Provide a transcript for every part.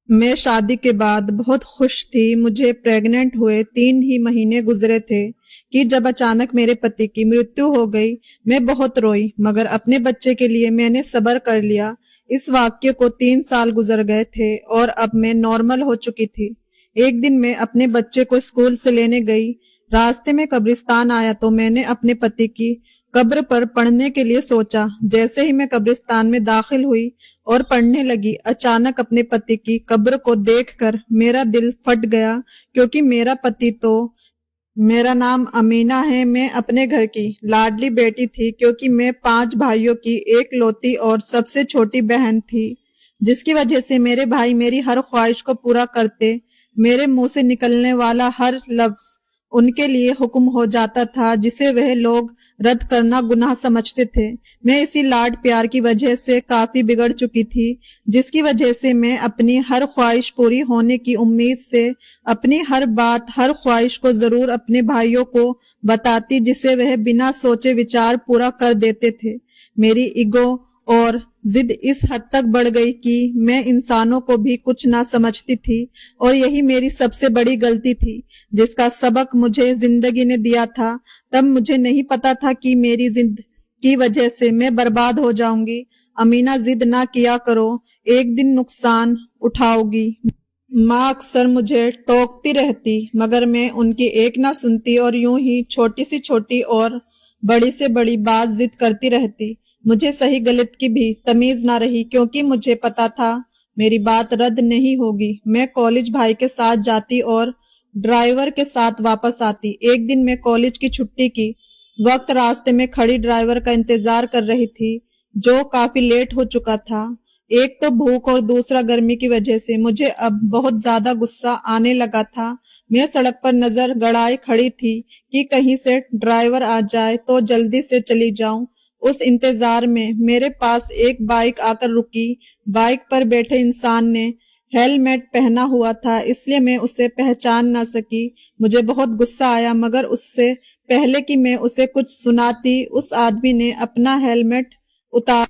मैं शादी के बाद बहुत खुश थी। मुझे प्रेग्नेंट हुए 3 ही महीने गुजरे थे कि जब अचानक मेरे पति की मृत्यु हो गई। मैं बहुत रोई, मगर अपने बच्चे के लिए मैंने सब्र कर लिया। इस वाक्य को 3 साल गुजर गए थे और अब मैं नॉर्मल हो चुकी थी। एक दिन मैं अपने बच्चे को स्कूल से लेने गई। रास्ते में कब्रिस्तान आया तो मैंने अपने पति की कब्र पर पढ़ने के लिए सोचा। जैसे ही मैं कब्रिस्तान में दाखिल हुई और पढ़ने लगी, अचानक अपने पति की कब्र को देखकर मेरा दिल फट गया, क्योंकि मेरा पति तो मेरा नाम अमीना है। मैं अपने घर की लाडली बेटी थी, क्योंकि मैं 5 भाइयों की एकलौती और सबसे छोटी बहन थी, जिसकी वजह से मेरे भाई मेरी हर ख्वाहिश को पूरा करते। मेरे मुंह से निकलने वाला हर लफ्ज उनके लिए हुक्म हो जाता था, जिसे वह लोग रद्द करना गुनाह समझते थे। मैं इसी लाड प्यार की वजह से काफी बिगड़ चुकी थी, जिसकी वजह से मैं अपनी हर ख्वाहिश पूरी होने की उम्मीद से अपनी हर बात, हर ख्वाहिश को जरूर अपने भाइयों को बताती, जिसे वह बिना सोचे विचार पूरा कर देते थे। मेरी ईगो और जिद इस हद तक बढ़ गई कि मैं इंसानों को भी कुछ ना समझती थी, और यही मेरी सबसे बड़ी गलती थी, जिसका सबक मुझे जिंदगी ने दिया था। तब मुझे नहीं पता था कि मेरी जिद की वजह से मैं बर्बाद हो जाऊंगी। अमीना, जिद ना किया करो, एक दिन नुकसान उठाओगी। माँ अक्सर मुझे टोकती रहती, मगर मैं उनकी एक ना सुनती और यूं ही छोटी सी छोटी और बड़ी से बड़ी बात जिद करती रहती। मुझे सही गलत की भी तमीज ना रही, क्योंकि मुझे पता था मेरी बात रद्द नहीं होगी। मैं कॉलेज भाई के साथ जाती और ड्राइवर के साथ वापस आती। एक दिन मैं कॉलेज की छुट्टी की वक्त रास्ते में खड़ी ड्राइवर का इंतजार कर रही थी, जो काफी लेट हो चुका था। एक तो भूख और दूसरा गर्मी की वजह से मुझे अब बहुत ज्यादा गुस्सा आने लगा था। मैं सड़क पर नजर गड़ाए खड़ी थी कि कहीं से ड्राइवर आ जाए तो जल्दी से चली जाऊं। उस इंतजार में मेरे पास एक बाइक आकर रुकी। बाइक पर बैठे इंसान ने हेलमेट पहना हुआ था, इसलिए मैं उसे पहचान ना सकी। मुझे बहुत गुस्सा आया, मगर उससे पहले कि मैं उसे कुछ सुनाती, उस आदमी ने अपना हेलमेट उतार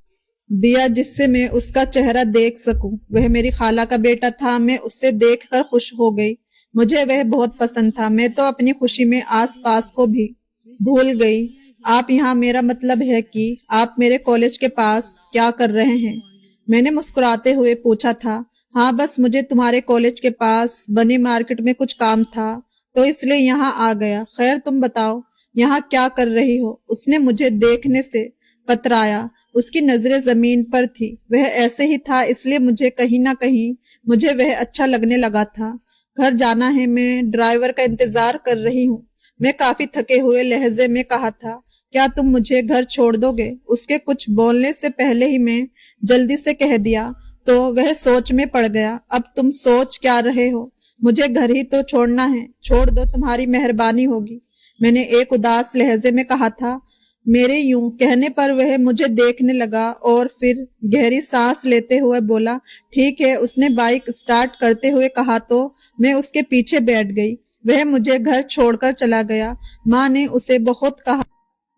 दिया, जिससे मैं उसका चेहरा देख सकूं। वह मेरी खाला का बेटा था। मैं उससे देखकर खुश हो गई। मुझे वह बहुत पसंद था। मैं तो अपनी खुशी में आस पास को भी भूल गई। आप यहाँ, मेरा मतलब है कि आप मेरे कॉलेज के पास क्या कर रहे हैं? मैंने मुस्कुराते हुए पूछा था। हाँ, बस मुझे तुम्हारे कॉलेज के पास बनी मार्केट में कुछ काम था, तो इसलिए यहाँ आ गया। खैर, तुम बताओ, यहाँ क्या कर रही हो? उसने मुझे देखने से कतराया। उसकी नजरें जमीन पर थी। वह ऐसे ही था, इसलिए मुझे कहीं ना कहीं मुझे वह अच्छा लगने लगा था। घर जाना है, मैं ड्राइवर का इंतजार कर रही हूँ। मैं काफी थके हुए लहजे में कहा था। क्या तुम मुझे घर छोड़ दोगे? उसके कुछ बोलने से पहले ही मैं जल्दी से कह दिया, तो वह सोच में पड़ गया। अब तुम सोच क्या रहे हो? मुझे घर ही तो छोड़ना है। छोड़ दो, तुम्हारी मेहरबानी होगी, मैंने एक उदास लहजे में कहा था। मेरे यूं कहने पर वह मुझे देखने लगा और फिर गहरी सांस लेते हुए बोला, ठीक है। उसने बाइक स्टार्ट करते हुए कहा तो मैं उसके पीछे बैठ गई। वह मुझे घर छोड़कर चला गया। माँ ने उसे बहुत कहा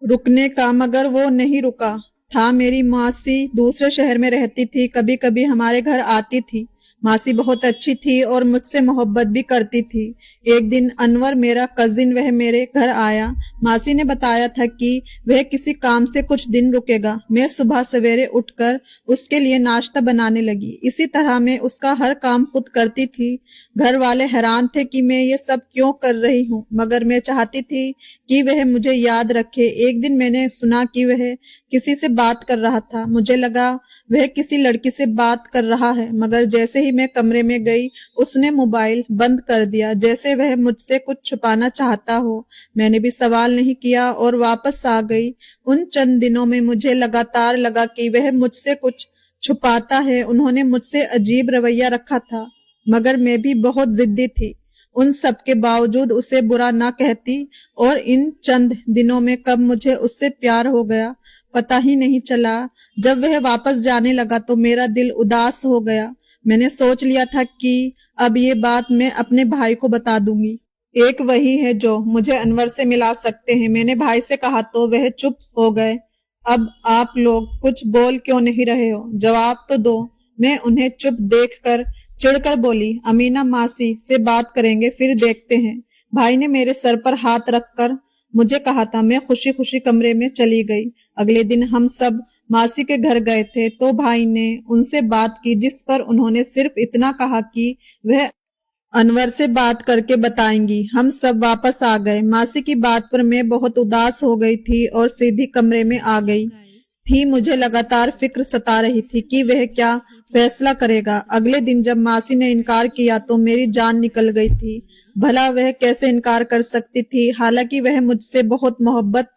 रुकने का, मगर वो नहीं रुका था। मेरी मासी दूसरे शहर में रहती थी, कभी कभी हमारे घर आती थी। मासी बहुत अच्छी थी और मुझसे मोहब्बत भी करती थी। एक दिन अनवर, मेरा कजिन, वह मेरे घर आया। मासी ने बताया था कि वह किसी काम से कुछ दिन रुकेगा। मैं सुबह सवेरे उठकर उसके लिए नाश्ता बनाने लगी। इसी तरह मैं उसका हर काम खुद करती थी। घर वाले हैरान थे कि मैं ये सब क्यों कर रही हूँ, मगर मैं चाहती थी कि वह मुझे याद रखे। एक दिन मैंने सुना कि वह किसी से बात कर रहा था। मुझे लगा वह किसी लड़की से बात कर रहा है, मगर जैसे ही मैं कमरे में गई, उसने मोबाइल बंद कर दिया, जैसे वह मुझसे कुछ छुपाना चाहता हो। मैंने भी सवाल नहीं किया और वापस आ गई। उन चंद दिनों में मुझे लगातार लगा कि वह मुझसे कुछ छुपाता है। उन्होंने मुझसे अजीब रवैया रखा था, मगर मैं भी बहुत जिद्दी थी। उन सब के बावजूद उसे बुरा ना कहती, और इन चंद दिनों में कब मुझे उससे प्यार हो गया, पता ही नहीं चला। जब वह वापस जाने लगा तो मेरा दिल उदास हो गया। मैंने सोच लिया था कि अब ये बात मैं अपने भाई को बता दूंगी। एक वही है जो मुझे अनवर से मिला सकते हैं। मैंने भाई से कहा तो वह चुप हो गए। अब आप लोग कुछ बोल क्यों नहीं रहे हो? जवाब तो दो। मैं उन्हें चुप देखकर चिढ़कर बोली, अमीना मासी से बात करेंगे, फिर देखते हैं। भाई ने मेरे सर पर हाथ रखकर मुझे कहा था। मैं खुशी खुशी कमरे में चली गई। अगले दिन हम सब मासी के घर गए थे तो भाई ने उनसे बात की, जिस पर उन्होंने सिर्फ इतना कहा कि वह अनवर से बात करके बताएंगी। हम सब वापस आ गए। मासी की बात पर मैं बहुत उदास हो गई थी और सीधी कमरे में आ गई थी। मुझे लगातार फिक्र सता रही थी कि वह क्या फैसला करेगा। अगले दिन जब मासी ने इनकार किया तो मेरी जान निकल गई थी। भला वह कैसे इनकार कर सकती थी, हालांकि वह मुझसे बहुत मोहब्बत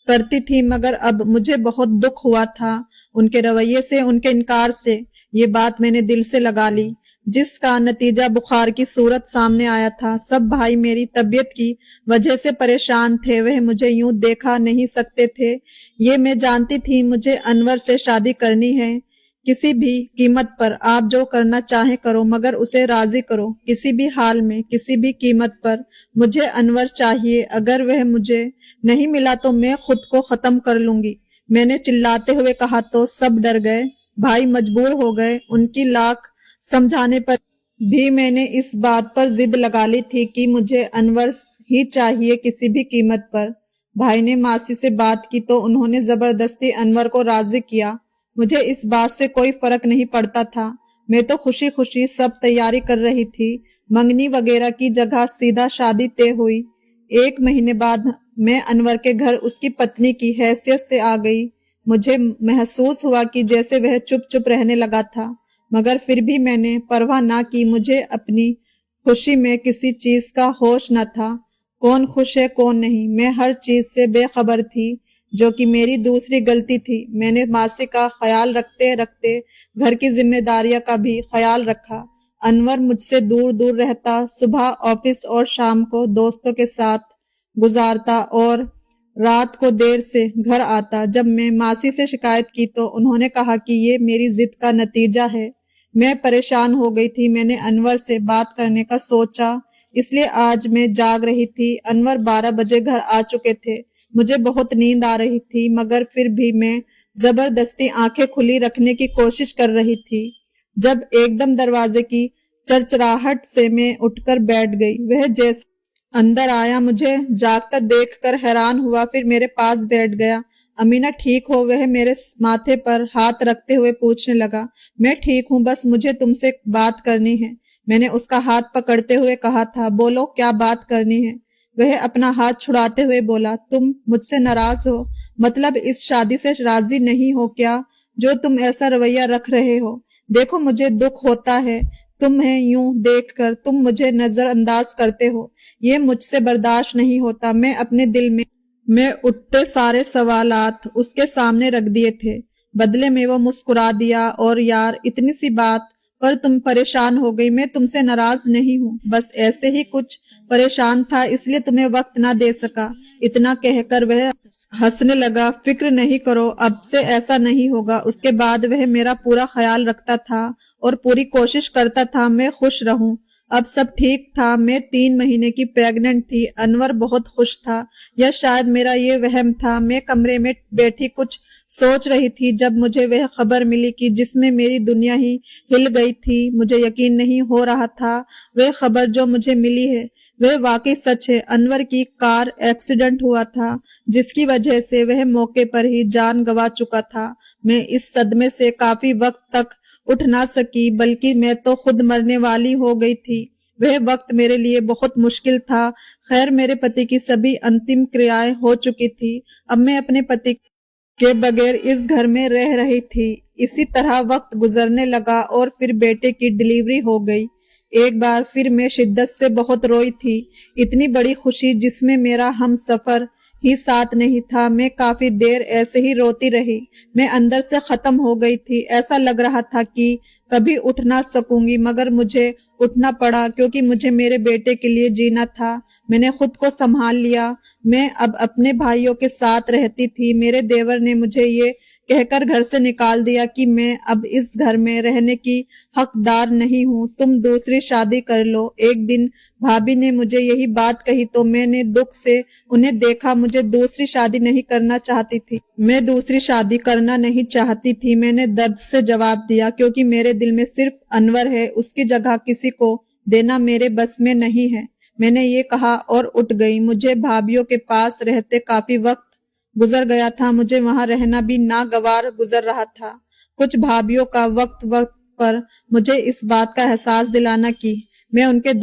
करती थी, मगर अब मुझे बहुत दुख हुआ था उनके रवैये से, उनके इनकार से। ये बात मैंने दिल से लगा ली, जिसका नतीजा बुखार की सूरत सामने आया था। सब भाई मेरी तबीयत की वजह से परेशान थे। वह मुझे यूं देखा नहीं सकते थे। ये मैं जानती थी मुझे अनवर से शादी करनी है, किसी भी कीमत पर। आप जो करना चाहे करो, मगर उसे राजी करो, किसी भी हाल में, किसी भी कीमत पर। मुझे अनवर चाहिए। अगर वह मुझे नहीं मिला तो मैं खुद को खत्म कर लूंगी। मैंने चिल्लाते हुए कहा तो सब डर गए। भाई मजबूर हो गए। उनकी लाख समझाने पर भी मैंने इस बात पर जिद लगा ली थी कि मुझे अनवर ही चाहिए, किसी भी कीमत पर। भाई ने मासी से बात की तो उन्होंने जबरदस्ती अनवर को राजी किया। मुझे इस बात से कोई फर्क नहीं पड़ता था। मैं तो खुशी खुशी सब तैयारी कर रही थी। मंगनी वगैरह की जगह सीधा शादी तय हुई। 1 महीने बाद मैं अनवर के घर उसकी पत्नी की हैसियत से आ गई। मुझे महसूस हुआ कि जैसे वह चुप चुप रहने लगा था, मगर फिर भी मैंने परवाह ना की। मुझे अपनी खुशी में किसी चीज का होश न था। कौन खुश है कौन नहीं, मैं हर चीज से बेखबर थी, जो कि मेरी दूसरी गलती थी। मैंने मासी का ख्याल रखते रखते घर की जिम्मेदारियां का भी ख्याल रखा। अनवर मुझसे दूर दूर रहता, सुबह ऑफिस और शाम को दोस्तों के साथ गुजारता और रात को देर से घर आता। जब मैं मासी से शिकायत की तो उन्होंने कहा कि ये मेरी जिद का नतीजा है। मैं परेशान हो गई थी। मैंने अनवर से बात करने का सोचा, इसलिए आज मैं जाग रही थी। अनवर 12 बजे घर आ चुके थे। मुझे बहुत नींद आ रही थी, मगर फिर भी मैं जबरदस्ती आंखें खुली रखने की कोशिश कर रही थी। जब एकदम दरवाजे की चरचराहट से मैं उठकर बैठ गई। वह जैसे अंदर आया, मुझे जागता देखकर हैरान हुआ, फिर मेरे पास बैठ गया। अमीना ठीक हो? वह मेरे माथे पर हाथ रखते हुए पूछने लगा। मैं ठीक हूँ, बस मुझे तुमसे बात करनी है। मैंने उसका हाथ पकड़ते हुए कहा था, बोलो क्या बात करनी है। वह अपना हाथ छुड़ाते हुए बोला, तुम मुझसे नाराज हो? मतलब इस शादी से राजी नहीं हो क्या, जो तुम ऐसा रवैया रख रहे हो? देखो मुझे दुख होता है तुम्हें यूं देखकर। तुम मुझे नजरअंदाज करते हो, ये मुझसे बर्दाश्त नहीं होता। मैं अपने दिल में उठते सारे सवालात उसके सामने रख दिए थे। बदले में वो मुस्कुरा दिया। और यार, इतनी सी बात पर तुम परेशान हो गई। मैं तुमसे नाराज नहीं हूँ, बस ऐसे ही कुछ परेशान था, इसलिए तुम्हें वक्त ना दे सका। इतना कहकर वह हंसने लगा। फिक्र नहीं करो, अब से ऐसा नहीं होगा। उसके बाद वह मेरा पूरा ख्याल रखता था और पूरी कोशिश करता था मैं खुश रहूं। अब सब ठीक था। मैं 3 महीने की प्रेग्नेंट थी। अनवर बहुत खुश था, या शायद मेरा ये वहम था। मैं कमरे में बैठी कुछ सोच रही थी जब मुझे वह खबर मिली कि जिसमें मेरी दुनिया ही हिल गई थी। मुझे यकीन नहीं हो रहा था वह खबर जो मुझे मिली है वह वाकई सच है। अनवर की कार एक्सीडेंट हुआ था, जिसकी वजह से वह मौके पर ही जान गंवा चुका था। मैं इस सदमे से काफी वक्त तक उठ ना सकी, बल्कि मैं तो खुद मरने वाली हो गई थी। वह वक्त मेरे लिए बहुत मुश्किल था। खैर, मेरे पति की सभी अंतिम क्रियाएं हो चुकी थी। अब मैं अपने पति के बगैर इस घर में रह रही थी। इसी तरह वक्त गुजरने लगा और फिर बेटे की डिलीवरी हो गई। एक बार फिर मैं शिद्दत से बहुत रोई थी। इतनी बड़ी खुशी जिसमें मेरा हम सफर ही साथ नहीं था। मैं काफी देर ऐसे ही रोती रही। मैं अंदर से खत्म हो गई थी। ऐसा लग रहा था कि कभी उठ ना सकूंगी, मगर मुझे उठना पड़ा क्योंकि मुझे मेरे बेटे के लिए जीना था। मैंने खुद को संभाल लिया। मैं अब अपने भाइयों के साथ रहती थी। मेरे देवर ने मुझे ये कहकर घर से निकाल दिया कि मैं अब इस घर में रहने की हकदार नहीं हूँ, तुम दूसरी शादी कर लो। एक दिन भाभी ने मुझे यही बात कही तो मैंने दुख से उन्हें देखा। मुझे दूसरी शादी नहीं करना चाहती थी, मैं दूसरी शादी करना नहीं चाहती थी। मैंने दर्द से जवाब दिया, क्योंकि मेरे दिल में सिर्फ अनवर है, उसकी जगह किसी को देना मेरे बस में नहीं है। मैंने ये कहा और उठ गई। मुझे भाभीियों के पास रहते काफी वक्त गुजर गया था, मुझे वहां रहना भी नागवार गुजर रहा था। कुछ भाभीियों का वक्त वक्त पर मुझे इस बात का एहसास दिलाना कि मैं उनके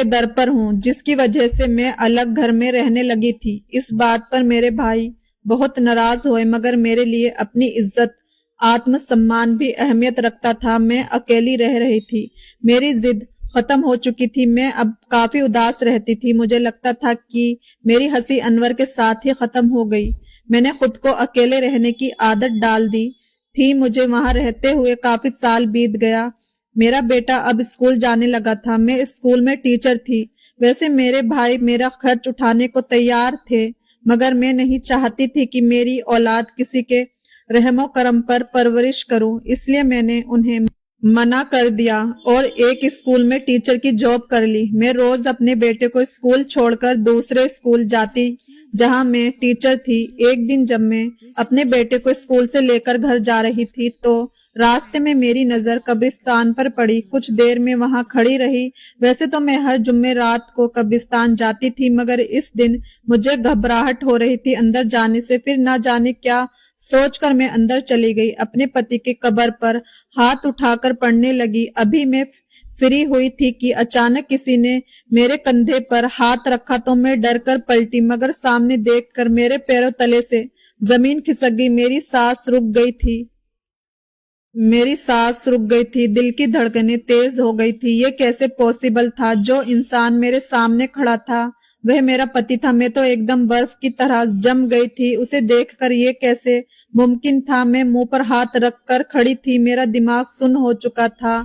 दर पर हूँ, जिसकी वजह से मैं अलग घर में रहने लगी थी। इस बात पर मेरे भाई बहुत नाराज हुए, मगर मेरे लिए अपनी इज्जत आत्मसम्मान भी अहमियत रखता था। मैं अकेली रह रही थी, मेरी जिद खत्म हो चुकी थी, मैं अब काफी उदास रहती थी। मुझे लगता था कि मेरी हंसी अनवर के साथ ही खत्म हो गई। मैंने खुद को अकेले रहने की आदत डाल दी थी। मुझे वहां रहते हुए काफी साल बीत गया। मेरा बेटा अब स्कूल जाने लगा था, मैं स्कूल में टीचर थी। वैसे मेरे भाई मेरा खर्च उठाने को तैयार थे, मगर मैं नहीं चाहती थी कि मेरी औलाद किसी के रहमो करम पर परवरिश करूं, इसलिए मैंने उन्हें मना कर दिया और एक स्कूल में टीचर की जॉब कर ली। मैं रोज अपने बेटे को स्कूल छोड़कर दूसरे स्कूल जाती जहां मैं टीचर थी। एक दिन जब मैं अपने बेटे को स्कूल से लेकर घर जा रही थी तो रास्ते में मेरी नजर कब्रिस्तान पर पड़ी। कुछ देर में वहां खड़ी रही। वैसे तो मैं हर जुम्मे रात को कब्रिस्तान जाती थी, मगर इस दिन मुझे घबराहट हो रही थी अंदर जाने से। फिर ना जाने क्या सोचकर मैं अंदर चली गई। अपने पति के कब्र पर हाथ उठाकर पढ़ने लगी। अभी मैं फ्री हुई थी कि अचानक किसी ने मेरे कंधे पर हाथ रखा तो मैं डरकर पलटी, मगर सामने देखकर मेरे पैरों तले से जमीन खिसक गई। मेरी सांस रुक गई थी, दिल की धड़कनें तेज हो गई थी। ये कैसे पॉसिबल था? जो इंसान मेरे सामने खड़ा था वह मेरा पति था। मैं तो एकदम बर्फ की तरह जम गई थी। उसे देखकर ये कैसे मुमकिन था? मैं मुंह पर हाथ रखकर खड़ी थी, मेरा दिमाग सुन्न हो चुका था।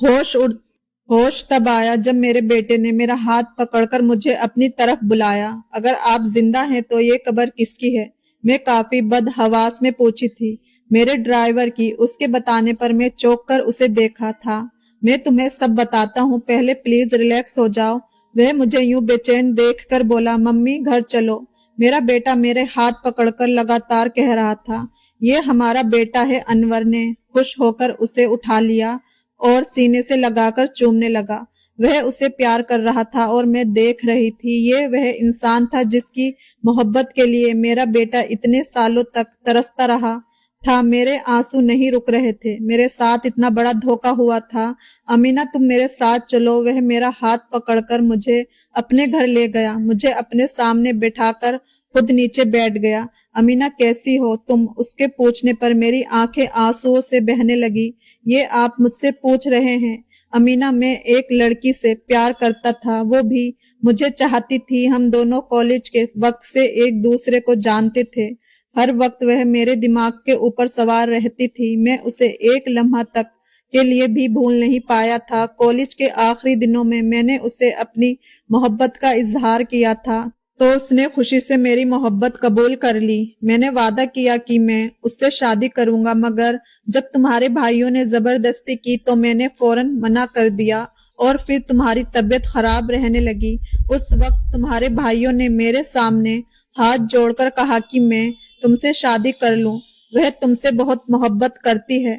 होश उड़ होश तब आया जब मेरे बेटे ने मेरा हाथ पकड़कर मुझे अपनी तरफ बुलाया। अगर आप जिंदा हैं तो ये कब्र किसकी है? मैं काफी बदहवास में पूछी थी। मेरे ड्राइवर की। उसके बताने पर मैं चौंक कर उसे देखा था। मैं तुम्हें सब बताता हूँ, पहले प्लीज रिलैक्स हो जाओ। वह मुझे यूं बेचैन देखकर बोला, मम्मी घर चलो। मेरा बेटा मेरे हाथ पकड़कर लगातार कह रहा था, ये हमारा बेटा है। अनवर ने खुश होकर उसे उठा लिया और सीने से लगाकर चूमने लगा। वह उसे प्यार कर रहा था और मैं देख रही थी। ये वह इंसान था जिसकी मोहब्बत के लिए मेरा बेटा इतने सालों तक तरसता रहा था। मेरे आंसू नहीं रुक रहे थे। मेरे साथ इतना बड़ा धोखा हुआ था। अमीना तुम मेरे साथ चलो। वह मेरा हाथ पकड़कर मुझे अपने घर ले गया, मुझे अपने सामने बिठाकर खुद नीचे बैठ गया। अमीना कैसी हो तुम? उसके पूछने पर मेरी आंखें आंसुओं से बहने लगी। ये आप मुझसे पूछ रहे हैं? अमीना, मैं एक लड़की से प्यार करता था, वो भी मुझे चाहती थी। हम दोनों कॉलेज के वक्त से एक दूसरे को जानते थे। हर वक्त वह मेरे दिमाग के ऊपर सवार रहती थी। मैं उसे एक लम्हा तक के लिए भी भूल नहीं पाया था। कॉलेज के आखिरी दिनों में मैंने उसे अपनी मोहब्बत का इजहार किया था तो उसने खुशी से मेरी मोहब्बत कबूल कर ली। मैंने वादा किया कि मैं उससे शादी करूंगा, मगर जब तुम्हारे भाइयों ने जबरदस्ती की तो मैंने फौरन मना कर दिया और फिर तुम्हारी तबीयत खराब रहने लगी। उस वक्त तुम्हारे भाइयों ने मेरे सामने हाथ जोड़कर कहा कि मैं तुमसे शादी कर लूं। वह तुमसे बहुत मोहब्बत करती है,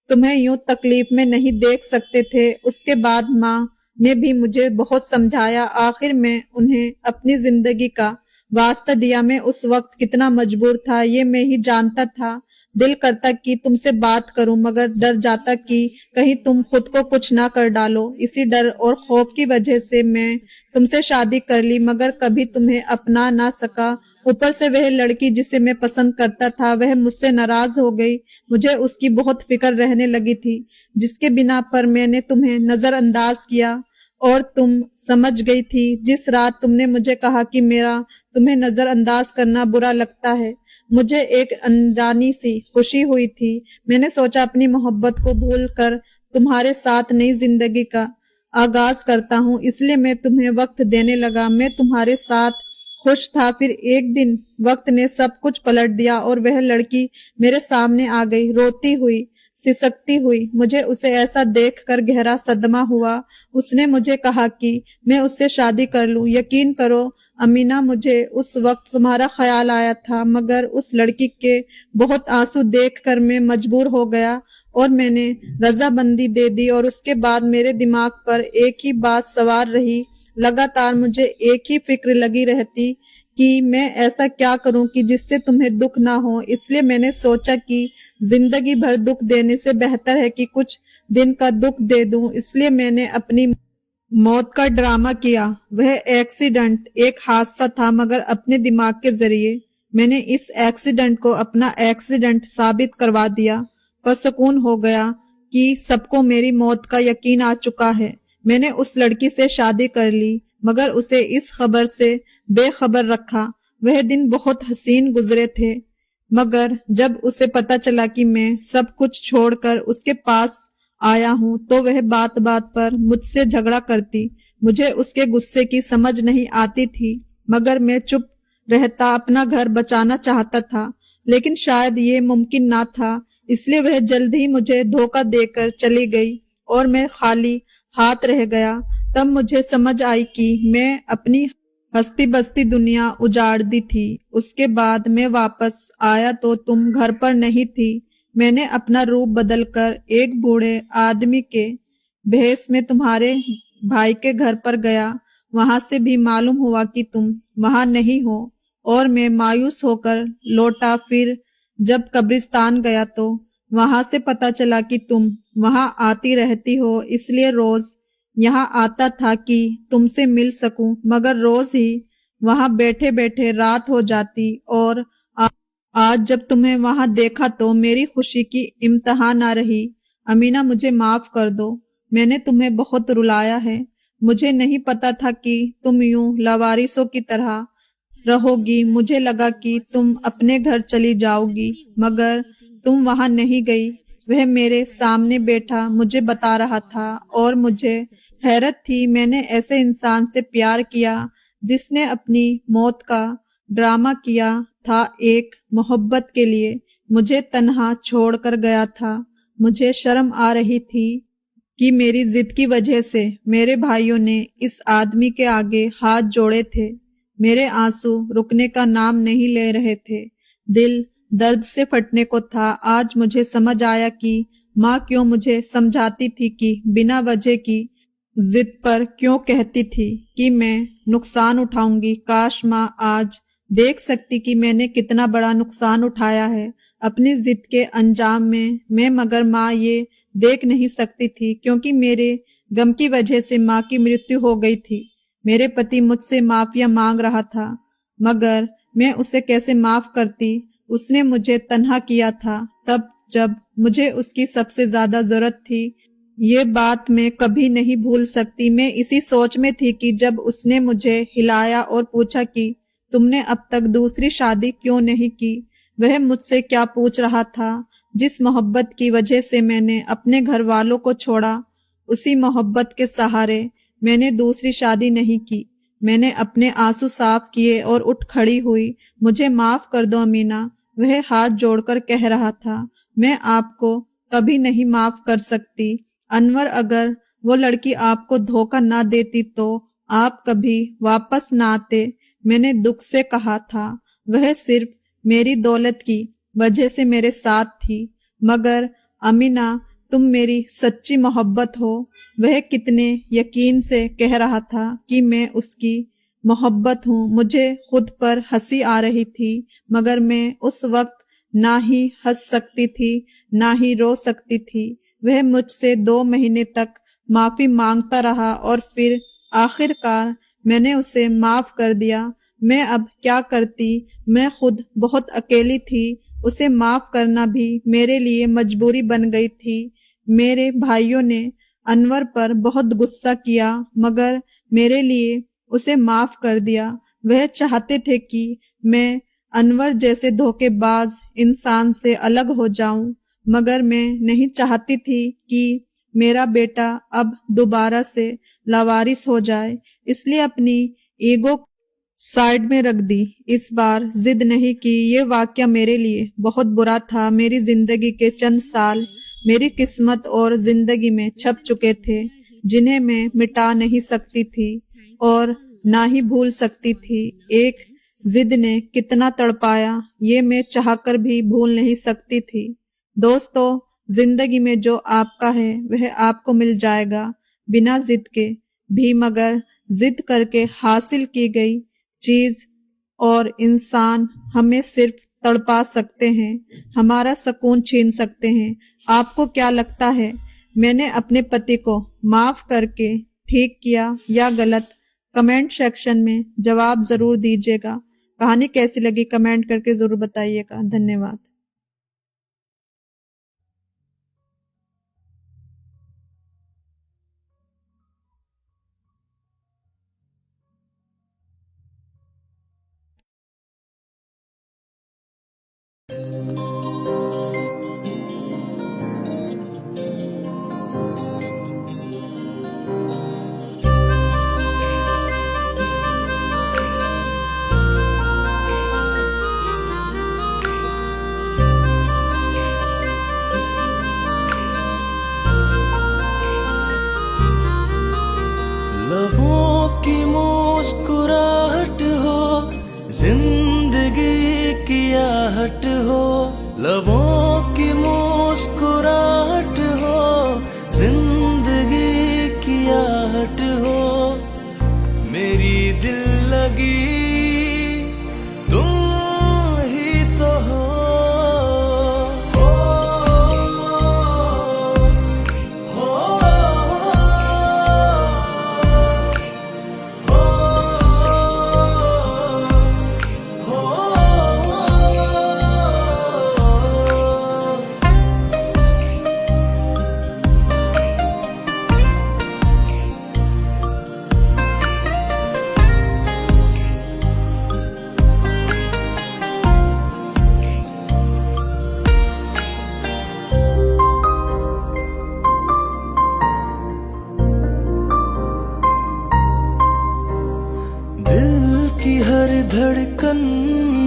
तुम्हें यूं तकलीफ में नहीं देख सकते थे। उसके बाद माँ ने भी मुझे बहुत समझाया। आखिर में उन्हें अपनी जिंदगी का वास्ता दिया। मैं उस वक्त कितना मजबूर था ये मैं ही जानता था। दिल करता कि तुमसे बात करूं, मगर डर जाता कि कहीं तुम खुद को कुछ ना कर डालो। इसी डर और खौफ की वजह से मैं तुमसे शादी कर ली, मगर कभी तुम्हें अपना ना सका। ऊपर से वह लड़की जिसे मैं पसंद करता था वह मुझसे नाराज हो गई। मुझे उसकी बहुत फिक्र रहने लगी थी, जिसके बिना पर मैंने तुम्हें नजरअंदाज किया और तुम समझ गई थी। जिस रात तुमने मुझे कहा कि मेरा तुम्हें नजरअंदाज करना बुरा लगता है, मुझे एक अनजानी सी खुशी हुई थी। मैंने सोचा अपनी मोहब्बत को भूल कर तुम्हारे साथ नई जिंदगी का आगाज करता हूँ, इसलिए मैं तुम्हें वक्त देने लगा। मैं तुम्हारे साथ खुश था। फिर एक दिन वक्त ने सब कुछ पलट दिया और वह लड़की मेरे सामने आ गई, रोती हुई, सिसकती हुई। मुझे उसे ऐसा देखकर गहरा सदमा हुआ। उसने मुझे कहा कि मैं उससे शादी कर लूं। यकीन करो अमीना, मुझे उस वक्त तुम्हारा ख्याल आया था, मगर उस लड़की के बहुत आंसू देखकर मैं मजबूर हो गया और मैंने रजामंदी दे दी। और उसके बाद मेरे दिमाग पर एक ही बात सवार रही। लगातार मुझे एक ही फिक्र लगी रहती कि मैं ऐसा क्या करूं कि जिससे तुम्हें दुख ना हो। इसलिए मैंने सोचा कि जिंदगी भर दुख देने से बेहतर है कि कुछ दिन का दुख दे दूं। इसलिए मैंने अपनी मौत का ड्रामा किया। वह एक्सीडेंट एक हादसा था, मगर अपने दिमाग के जरिए मैंने इस एक्सीडेंट को अपना एक्सीडेंट साबित करवा दिया। पुरसुकून हो गया कि सबको मेरी मौत का यकीन आ चुका है। मैंने उस लड़की से शादी कर ली, मगर उसे इस खबर से बेखबर रखा। वह दिन बहुत हसीन गुजरे थे, मगर जब उसे पता चला कि मैं सब कुछ छोड़कर उसके पास आया हूं, तो वह बात बात पर मुझसे झगड़ा करती। मुझे उसके गुस्से की समझ नहीं आती थी, मगर मैं चुप रहता, अपना घर बचाना चाहता था। लेकिन शायद ये मुमकिन ना था, इसलिए वह जल्द ही मुझे धोखा देकर चली गई और मैं खाली हाथ रह गया। तब मुझे समझ आई कि मैं अपनी हस्ती बस्ती दुनिया उजाड़ दी थी। उसके बाद मैं वापस आया तो तुम घर पर नहीं थी। मैंने अपना रूप बदलकर एक बूढ़े आदमी के भेष में तुम्हारे भाई के घर पर गया। वहां से भी मालूम हुआ कि तुम वहां नहीं हो और मैं मायूस होकर लौटा। फिर जब कब्रिस्तान गया तो वहां से पता चला कि तुम वहां आती रहती हो, इसलिए रोज यहाँ आता था कि तुमसे मिल सकूं। मगर रोज ही वहां बैठे बैठे रात हो जाती और आज जब तुम्हें वहां देखा तो मेरी खुशी की इम्तिहा ना रही। अमीना, मुझे माफ कर दो। मैंने तुम्हें बहुत रुलाया है। मुझे नहीं पता था कि तुम यूं लावारिसों की तरह रहोगी। मुझे लगा कि तुम अपने घर चली जाओगी, मगर तुम वहां नहीं गई। वह मेरे सामने बैठा मुझे बता रहा था और मुझे हैरत थी। मैंने ऐसे इंसान से प्यार किया जिसने अपनी मौत का ड्रामा किया था एक मोहब्बत के लिए। मुझे तन्हा छोड़कर गया था। मुझे शर्म आ रही थी कि मेरी जिद की वजह से मेरे भाइयों ने इस आदमी के आगे हाथ जोड़े थे। मेरे आंसू रुकने का नाम नहीं ले रहे थे। दिल दर्द से फटने को था। आज मुझे समझ आया कि माँ क्यों मुझे समझाती थी कि बिना वजह की जिद पर क्यों कहती थी कि मैं नुकसान उठाऊंगी। काश माँ आज देख सकती कि मैंने कितना बड़ा नुकसान उठाया है अपनी जिद के अंजाम में। मैं मगर माँ ये देख नहीं सकती थी, क्योंकि मेरे गम की वजह से माँ की मृत्यु हो गई थी। मेरे पति मुझसे माफिया मांग रहा था, मगर मैं उसे कैसे माफ करती। उसने मुझे तन्हा किया था तब जब मुझे उसकी सबसे ज्यादा जरूरत थी। ये बात मैं कभी नहीं भूल सकती। मैं इसी सोच में थी कि जब उसने मुझे हिलाया और पूछा कि तुमने अब तक दूसरी शादी क्यों नहीं की। वह मुझसे क्या पूछ रहा था? जिस मोहब्बत की वजह से मैंने अपने घर वालों को छोड़ा, उसी मोहब्बत के सहारे मैंने दूसरी शादी नहीं की। मैंने अपने आंसू साफ किए और उठ खड़ी हुई। मुझे माफ कर दो अमीना, वह हाथ जोड़कर कह रहा था। मैं आपको कभी नहीं माफ कर सकती अनवर। अगर वो लड़की आपको धोखा ना देती तो आप कभी वापस ना आते। मैंने दुख से कहा था। वह सिर्फ मेरी दौलत की वजह से मेरे साथ थी, मगर अमीना तुम मेरी सच्ची मोहब्बत हो। वह कितने यकीन से कह रहा था कि मैं उसकी मोहब्बत हूँ। मुझे खुद पर हंसी आ रही थी, मगर मैं उस वक्त ना ही हंस सकती थी ना ही रो सकती थी। वह मुझसे 2 महीने तक माफी मांगता रहा और फिर आखिरकार मैंने उसे माफ कर दिया। मैं अब क्या करती? मैं खुद बहुत अकेली थी। उसे माफ करना भी मेरे लिए मजबूरी बन गई थी। मेरे भाइयों ने अनवर पर बहुत गुस्सा किया, मगर मेरे लिए उसे माफ कर दिया। वह चाहते थे कि मैं अनवर जैसे धोखेबाज इंसान से अलग हो जाऊं, मगर मैं नहीं चाहती थी कि मेरा बेटा अब दोबारा से लावारिस हो जाए। इसलिए अपनी ईगो साइड में रख दी। इस बार जिद नहीं की। ये वाकया मेरे लिए बहुत बुरा था। मेरी जिंदगी के चंद साल मेरी किस्मत और जिंदगी में छप चुके थे, जिन्हें मैं मिटा नहीं सकती थी और ना ही भूल सकती थी। एक जिद ने कितना तड़पाया, ये मैं चाहकर भी भूल नहीं सकती थी। दोस्तों, जिंदगी में जो आपका है वह आपको मिल जाएगा, बिना जिद के भी। मगर जिद करके हासिल की गई चीज और इंसान हमें सिर्फ तड़पा सकते हैं, हमारा सुकून छीन सकते हैं। आपको क्या लगता है, मैंने अपने पति को माफ करके ठीक किया या गलत? कमेंट सेक्शन में जवाब जरूर दीजिएगा। कहानी कैसी लगी कमेंट करके जरूर बताइएगा। धन्यवाद। लबों की मुस्कुराहट हो, जिंदगी की आहट हो। लबों की मुस्कुराहट हो, जिंदगी की आहट हो। मेरी दिल लगी तुम ही तो हो। हर धड़कन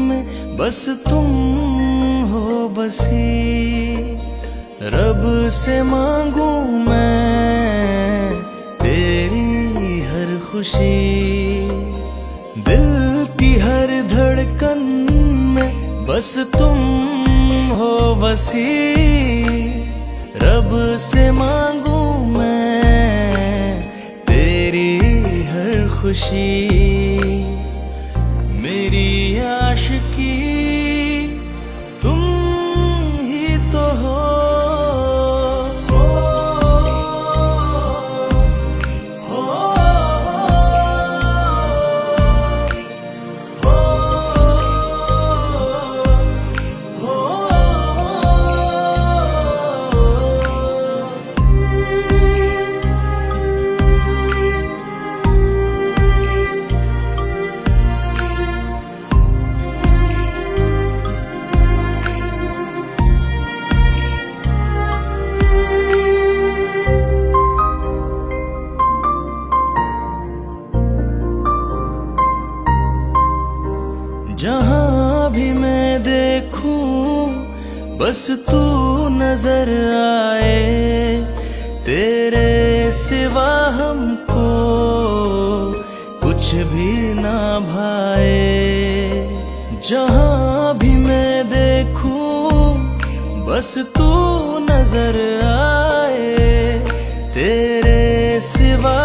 में बस तुम हो बसी। रब से मांगू मैं तेरी हर खुशी। दिल की हर धड़कन में बस तुम हो बसी। रब से मांगू मैं तेरी हर खुशी। मेरी आशिकी तुम ही तो हो। जहाँ भी मैं देखूं बस तू नजर आए। तेरे सिवा हमको कुछ भी ना भाए। जहाँ भी मैं देखूं बस तू नजर आए। तेरे सिवा